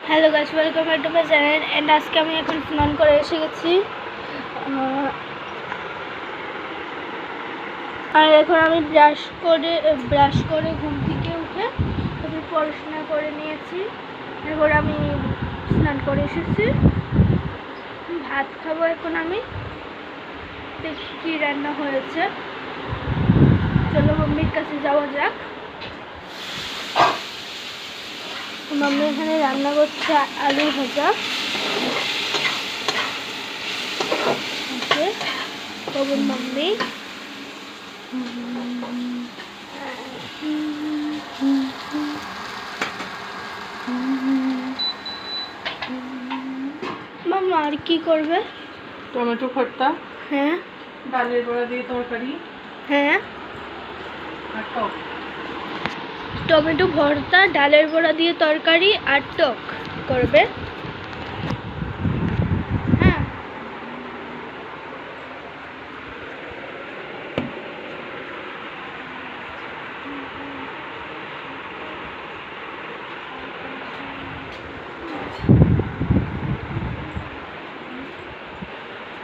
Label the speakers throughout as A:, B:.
A: Hello guys, welcome back to my channel. And আজকে আমি এখন স্নান করে এসে গেছি, আর এখন আমি ব্রাশ করে ঘুম থেকে উঠে তারপর পড়াশোনা করে নিয়েছি। এরপর আমি স্নান করে এসেছি, ভাত খাবো। এখন আমি দেখি কী রান্না হয়েছে। চলো মাম্মির কাছে যাওয়া যাক। মাম্মি এখানে রান্না করছে আলু ভাজা। তখন মাম্মি মাম্মা আর কি করবে?
B: টমেটো ভর্তা,
A: হ্যাঁ।
B: ডালের বড়া দিয়ে তরকারি,
A: হ্যাঁ,
B: আর টক।
A: টমেটো ভর্তা, ডালের বড়া দিয়ে তরকারি আর টক করবে। হ্যাঁ,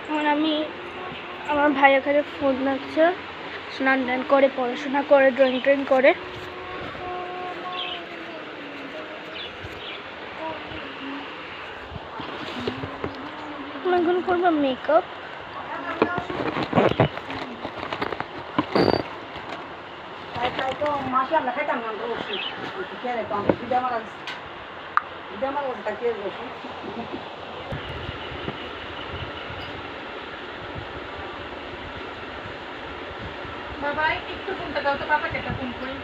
A: এখন আমি আমার ভাই এখানে ফোন দেখছে, স্নান টান করে পড়াশোনা করে ড্রয়িং করে। এখন করবো মেকআপ।
B: বাবা একটু ফোনটা দাও তো, পাপাকে একটা ফোন করি।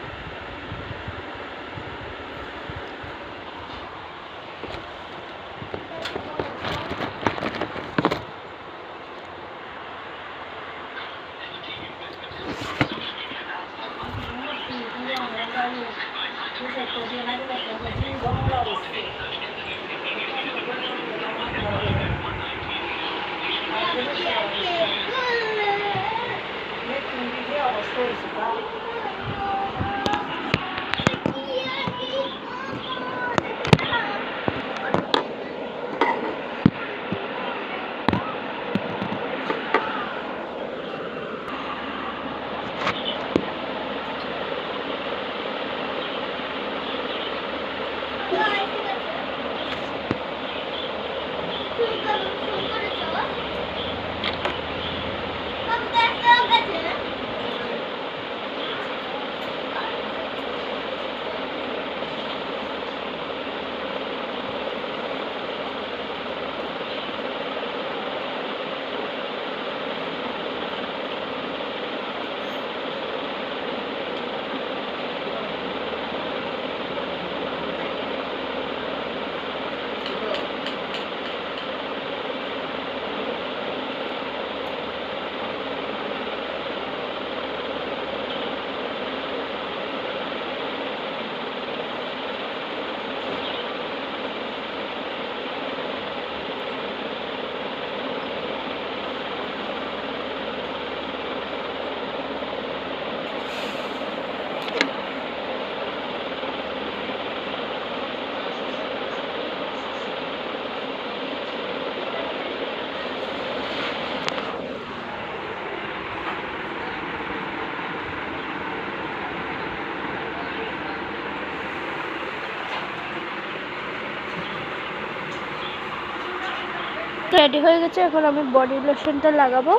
A: রেডি হয়ে গেছে। এখন আমি বডি লোশনটা লাগাবো।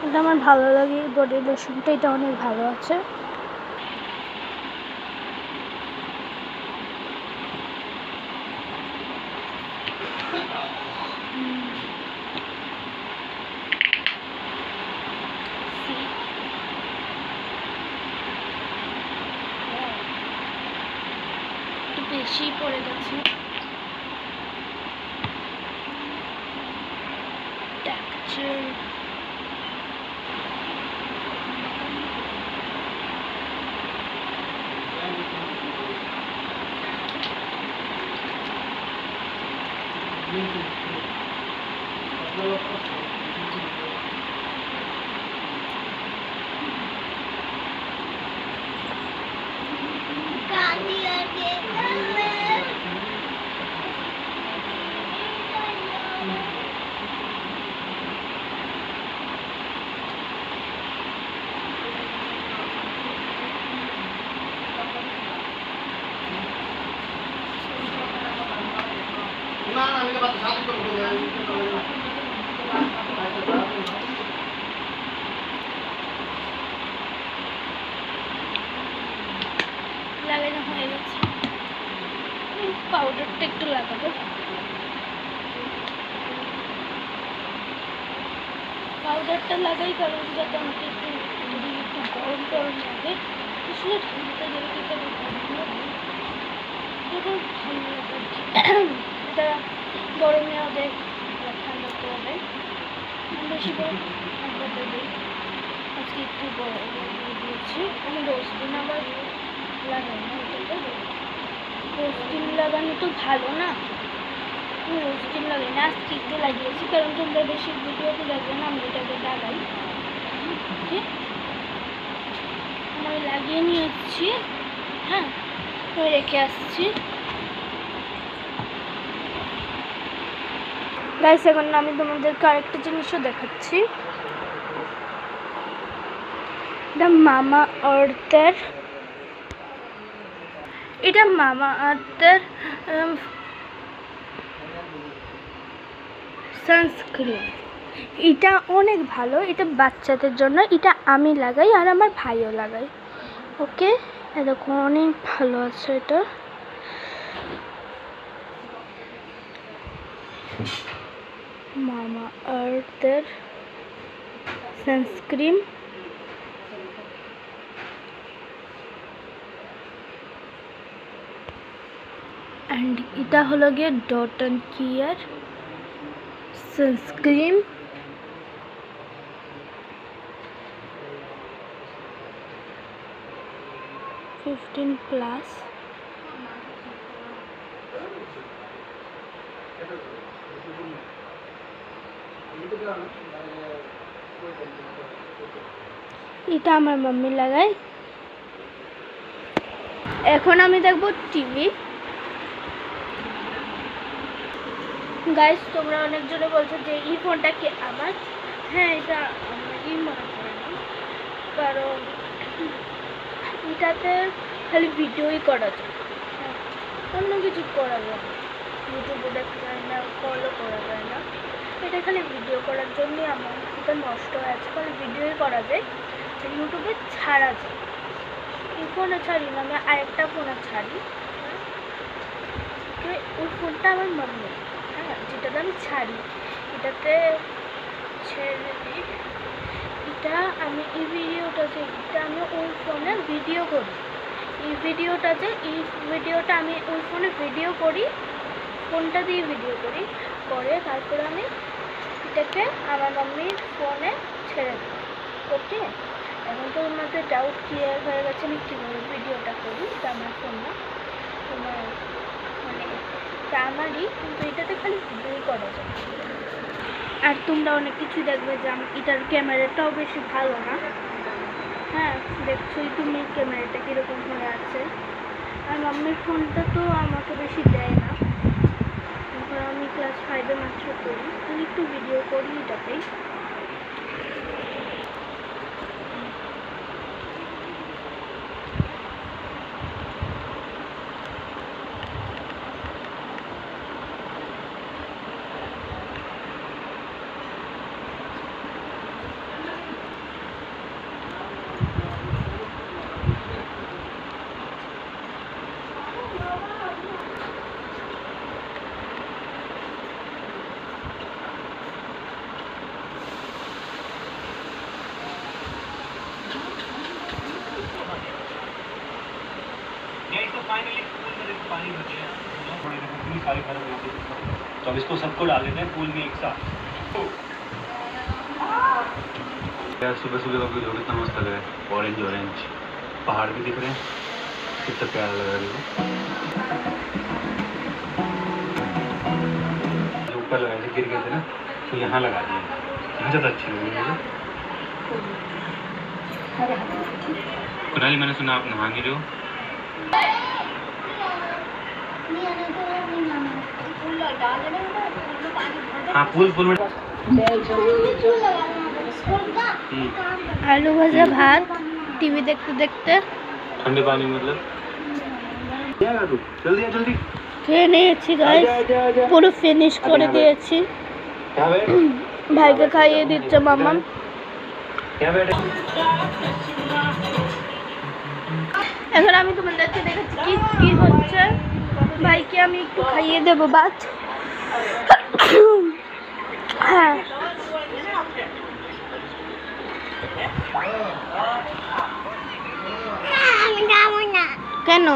A: এটা আমার ভালো লাগে, বডি লোশনটা, এটা অনেক ভালো আছে। একটু বেশি পড়ে গেছে। লাগানো হয়ে গেছে, পাউডারটা একটু লাগাবো। পাউডারটা লাগাই কারণ যাতে আমাকে একটু যদি একটু গরম গরম লাগে, আসলে ঠান্ডাটা যেতে যেতে ভালো লাগে, এটা গরমে হবে, ঠান্ডাতে হবে, বেশি করে ঠান্ডাতে দিই। আজকে একটু গরম দিয়েছি, আমি রোজ দিন আবার লাগাই না, এটাতে রোজ দিন লাগানো তো ভালো না, আমি রোজ দিন লাগাই না, আজকে একটু লাগিয়েছি কারণ তোমরা বেশি ভিডিওতে লাগবে না, আমি এটাকে লাগাই। আমি লাগিয়ে নিয়েছি, হ্যাঁ রেখে আসছি। গাইস এখন আমি তোমাদেরকে আরেকটা জিনিসও দেখাচ্ছি। এটা মামা আর্থের সানস্ক্রিন। এটা অনেক ভালো, এটা বাচ্চাদের জন্য, এটা আমি লাগাই আর আমার ভাইও লাগাই। ওকে, দেখো অনেক ভালো আছে এটা। মামা আর্থের সানস্ক্রিন, অ্যান্ড এটা হলো গিয়ে ডট অ্যান্ড কেয়ার সানস্ক্রিন। +15। এটা আমার মাম্মি লাগায়। এখন আমি দেখবো টিভি। গাইস তোমরা অনেকজনে বলছো যে এই ফোনটা কি আমার, হ্যাঁ এটা আমারই মনে করে না, কারণ এটাতে খালি ভিডিওই করা যায়, অন্য কিছু করা যায় না, ইউটিউবে দেখা যায় না, কলও করা যায় না, এটা খালি ভিডিও করার জন্যই আমার এটা নষ্ট হয়ে আছে, খালি ভিডিওই করা যায়, ইউটিউবে ছাড়া যায়। এই ফোনে ছাড়ি না, আমি আরেকটা ফোনে ছাড়ি, ওই ফোনটা আমার মাম্মি, হ্যাঁ যেটাতে আমি ছাড়ি, এটাতে ছেড়ে দিই। এটা আমি এই ভিডিওটা যে এটা আমি ওই ফোনে ভিডিও করি, এই ভিডিওটা আমি ওই ফোনে ভিডিও করি, ফোনটা দিয়ে ভিডিও করি, করে তারপরে আমি এটাকে আমার মাম্মির ফোনে ছেড়ে দিই। ওকে, এখন তো আমাদের ডাউট ক্লিয়ার হয়ে গেছে আমি কীভাবে ভিডিওটা করি। এটা আমার ফোন না, তোমার মানে এটা আমারই, কিন্তু এটাতে খালি ভিডিওই করা যায়। আর তোমরা অনেক কিছু দেখবে যে এটার ক্যামেরাটাও বেশি ভালো না, হ্যাঁ দেখছোই তুমি ক্যামেরাটা কীরকম হয়ে আছে। আর মাম্মির ফোনটা তো আমাকে বেশি দেয় না, এখন আমি ক্লাস 5-এ মাত্র করি, খালি একটু ভিডিও করি এটাতেই।
C: तो अब इसको सबको डाल देते हैं पूल में एक साथ। यार सुबह सुबह का व्यू कितना मस्त लग रहा है, ऑरेंज ऑरेंज पहाड़ भी दिख रहे हैं, कितना प्यारा लग रहा है। जो ऊपर लगाए थे गिर गए थे ना, तो यहाँ लगा दिए, यहाँ ज़्यादा अच्छी लग रही है। कुनाली मैंने सुना आप नहा नहीं रहे हो। हाँ पूल में
A: आलू भाजा भात टीवी देखते देखते
C: ठंडे पानी मतलब क्या तू जल्दी आ जल्दी।
A: খেয়ে নিয়েছি গাইস, পুরো ফিনিশ করে দিয়েছি। ভাইকে খাইয়ে দিচ্ছে মামা। এখন আমি তোমাদেরকে দেখাচ্ছি কি কি হচ্ছে। ভাইকে আমি একটু খাইয়ে দেবো ভাত। হ্যাঁ, কেন?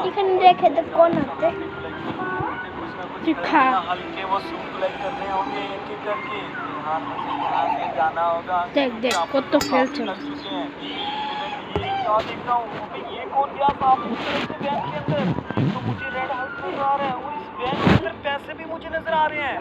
A: এখানে রেখে দে, কোন হাতে खा
D: हल्के वो सूट कलेक्ट करने होंगे एक एक करके यहाँ मुझे यहाँ से जाना होगा।
A: देख देख को तो फेल चल।
D: लग चुके हैं। ये क्या देख रहा हूँ? अबे ये कौन गया साहब उस तरफ से वैन के अंदर? ये तो मुझे रेड हाउस नजर आ रहा है और इस वैन के अंदर पैसे भी मुझे नजर आ रहे हैं।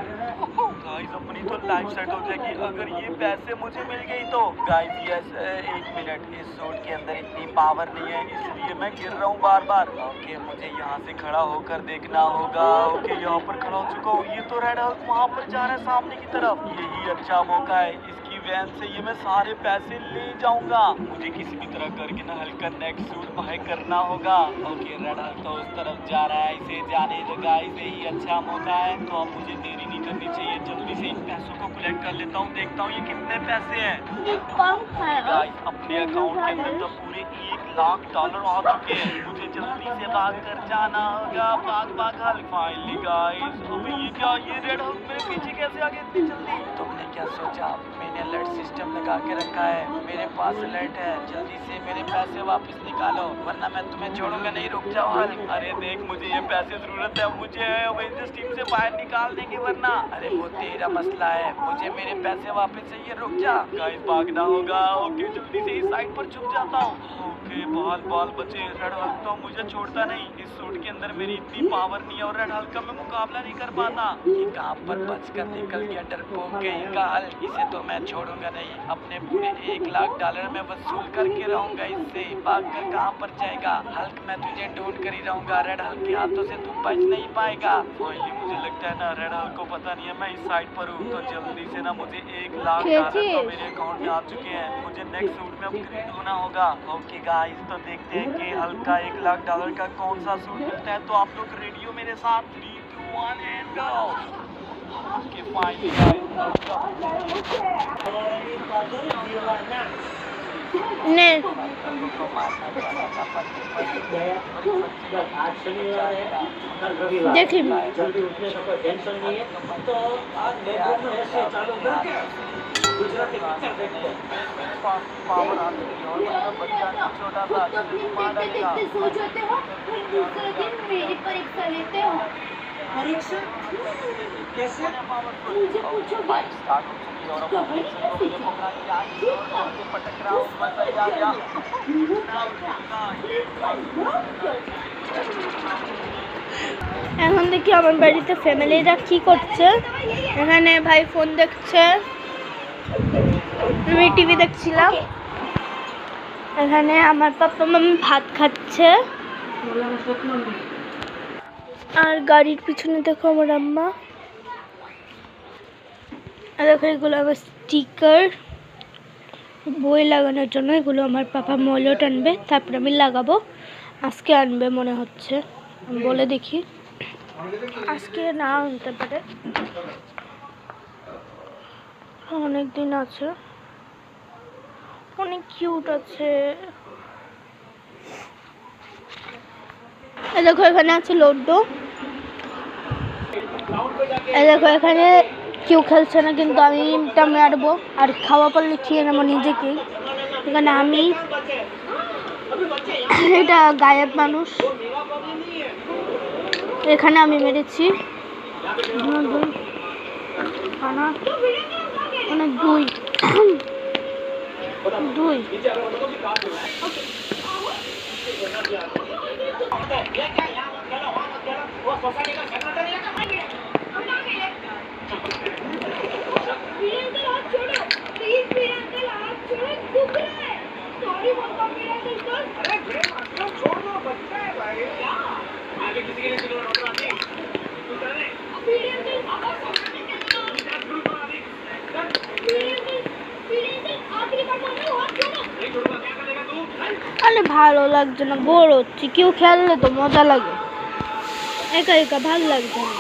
D: गाइस अपनी तो लाइफ सेट हो जाएगी अगर ये पैसे मुझे मिल गई तो। गाइस यस एक मिनट, इस सूट के अंदर इतनी पावर नहीं है इसलिए मैं गिर रहा हूँ बार बार। ओके मुझे यहाँ से खड़ा होकर देखना होगा। ओके यहाँ पर खड़ा हो चुका हूँ। ये तो रेड हाउस वहाँ पर जा रहा है सामने की तरफ। यही अच्छा मौका है, इसकी वैन से ये मैं सारे पैसे ले जाऊंगा। मुझे किसी भी तरह करके ना हल्का नेक्स्ट सूट बाय करना होगा। ओके रेड हाउस तो उस तरफ जा रहा है, इसे जाने दो गाइस, यही अच्छा मौका है। तो अब मुझे देरी नहीं करनी चाहिए, जल्दी से इन पैसों को कलेक्ट कर लेता हूँ। देखता हूँ ये कितने पैसे हैं। गाइस अपने अकाउंट के अंदर तो पूरे $1,00,000 आ चुके हैं। मुझे जल्दी से भाग कर जाना होगा। भाग भाग हल। फाइनली गाइस अबे ये क्या, ये रेड हाउस मेरे पीछे कैसे आ गया इतनी जल्दी? तुमने क्या सोचा? मैंने अलर्ट सिस्टम लगा के रखा है, मेरे पास अलर्ट है। जल्दी से मेरे पैसे वापस निकालो वरना मैं तुम्हें छोड़ूंगा नहीं। रुक जाओ हल। अरे देख मुझे ये पैसे जरूरत है, मुझे अवेंजर्स टीम से बाहर निकाल देंगे वरना। अरे वो तेरा मसला है, मुझे मेरे पैसे वापस चाहिए। रुक जा। गाइस भागना होगा। ओके जल्दी से इस साइड पर छुप जाता हूँ। ओके बाल बाल बचे। रेड हल्क तो मुझे छोड़ता नहीं। इस सूट के अंदर मेरी इतनी पावर नहीं है और रेड हल्क का मैं मुकाबला नहीं कर पाता। ये कहाँ पर बच कर निकल गया डरपोक कहीं का हल। इसे तो मैं छोड़ूंगा नहीं। अपने पूरे $1,00,000 में वसूल करके रहूंगा इससे। भाग कर कहाँ पर जाएगा हल्क? मैं तुझे ढूंढ कर ही रहूंगा। रेड हल्क के हाथों से तू बच नहीं पाएगा। फाइनली मुझे लगता है ना रेड हल्क को पता नहीं है मैं इस साइड पर हूँ। तो जल्दी से ना मुझे $1,00,000 तो मेरे अकाउंट में आ चुके हैं। मुझे नेक्स्ट सूट में अपग्रेड होना होगा। ओके गाइस तो देखते हैं कि हल्क का $1,00,000 का कौन सा सूट मिलता है। तो आप लोग रेडियो मेरे साथ 3, 2, 1 एंड गो। ओके फाइनली
A: ने देखी
D: जल्दी उठने का कोई टेंशन नहीं है। तो आज बेडरूम में ऐसे चालू करके गुजराती पिक्चर देखते हैं। पावर आ गई और बच्चा छोटा सा
A: सो जाते हो फिर दूसरे दिन मेरी परीक्षा लेते हो।
D: परीक्षा कैसे?
A: मुझे पूछो এখন দেখি আমার বাড়িতে ফ্যামিলিরা কি করছে। এখানে ভাই ফোন দেখছে, আমি টিভি দেখছিলাম। এখানে আমার পাপা মামি ভাত খাচ্ছে আর গাড়ির পিছনে দেখো আমার আম্মা। আর দেখো এগুলো আমার স্টিকার, বই লাগানোর জন্য। এগুলো আমার পাপা মলট আনবে, তারপর আমি লাগাবো। আজকে আনবে মনে হচ্ছে, বলে দেখি। আজকে না আনতে পারে, অনেক দিন আছে। অনেক কিউট আছে। দেখো এখানে আছে লড্ডু। দেখো এখানে কেউ খেলছে না কিন্তু আমি এটা মারবো আর খাওয়া পারলে খেয়ে নেবো নিজেকেই। এখানে আমি, এটা গায়েব মানুষ, এখানে আমি মেরেছি। অনেক দুই দুই। আরে ভালো লাগছে না, বোর হচ্ছে। কেউ খেললে তো মজা লাগে, একা একা ভালো লাগছে না।